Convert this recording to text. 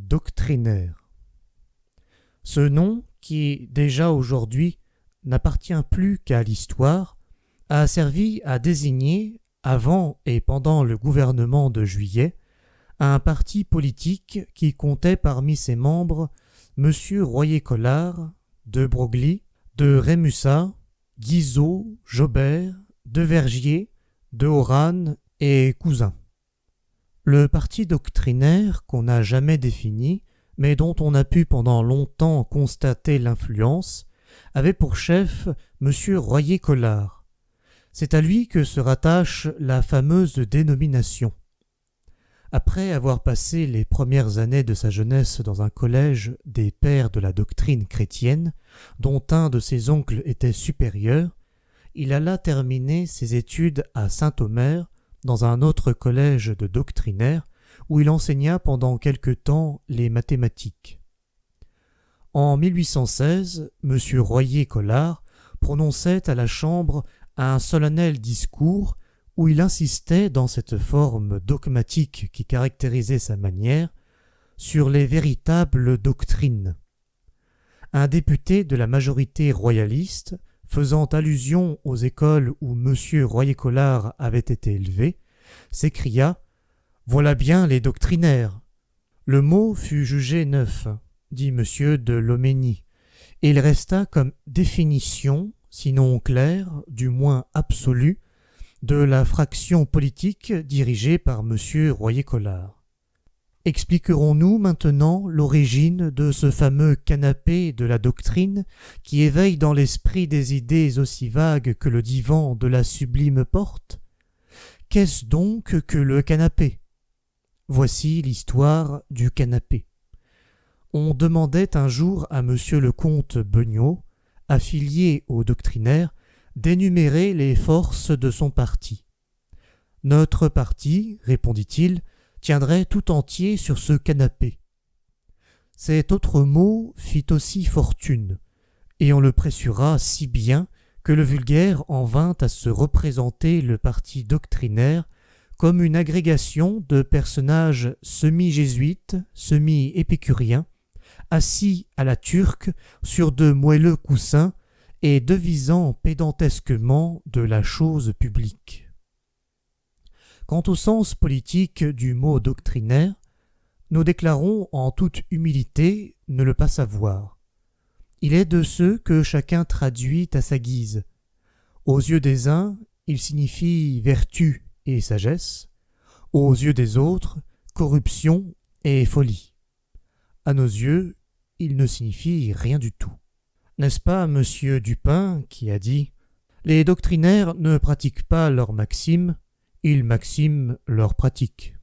doctrinaire. Ce nom, qui déjà aujourd'hui n'appartient plus qu'à l'histoire, a servi à désigner, avant et pendant le gouvernement de Juillet, un parti politique qui comptait parmi ses membres M. Royer-Collard, de Broglie, de Rémusat, Guizot, Jobert, de Vergier, de Horanne et Cousin. Le parti doctrinaire qu'on n'a jamais défini, mais dont on a pu pendant longtemps constater l'influence, avait pour chef M. Royer-Collard. C'est à lui que se rattache la fameuse dénomination. Après avoir passé les premières années de sa jeunesse dans un collège des pères de la doctrine chrétienne, dont un de ses oncles était supérieur, il alla terminer ses études à Saint-Omer, dans un autre collège de doctrinaires, où il enseigna pendant quelque temps les mathématiques. En 1816, M. Royer-Collard prononçait à la Chambre un solennel discours où il insistait, dans cette forme dogmatique qui caractérisait sa manière, sur les véritables doctrines. Un député de la majorité royaliste, faisant allusion aux écoles où M. Royer-Collard avait été élevé, s'écria « Voilà bien les doctrinaires !» Le mot fut jugé neuf, dit M. de Loménie, et il resta comme définition, sinon claire, du moins absolue, de la fraction politique dirigée par M. Royer-Collard. Expliquerons-nous maintenant l'origine de ce fameux canapé de la doctrine qui éveille dans l'esprit des idées aussi vagues que le divan de la sublime porte? Qu'est-ce donc que le canapé? Voici l'histoire du canapé. On demandait un jour à M. le comte Beugnot, affilié aux doctrinaires, d'énumérer les forces de son parti. « Notre parti, répondit-il, tiendrait tout entier sur ce canapé. » Cet autre mot fit aussi fortune, et on le pressura si bien que le vulgaire en vint à se représenter le parti doctrinaire comme une agrégation de personnages semi-jésuites, semi-épicuriens, assis à la turque sur de moelleux coussins et devisant pédantesquement de la chose publique. Quant au sens politique du mot doctrinaire, nous déclarons en toute humilité ne le pas savoir. Il est de ceux que chacun traduit à sa guise. Aux yeux des uns, il signifie vertu et sagesse, aux yeux des autres, corruption et folie. À nos yeux, il ne signifie rien du tout. N'est-ce pas M. Dupin qui a dit « Les doctrinaires ne pratiquent pas leurs maximes, ils maximent leurs pratiques ».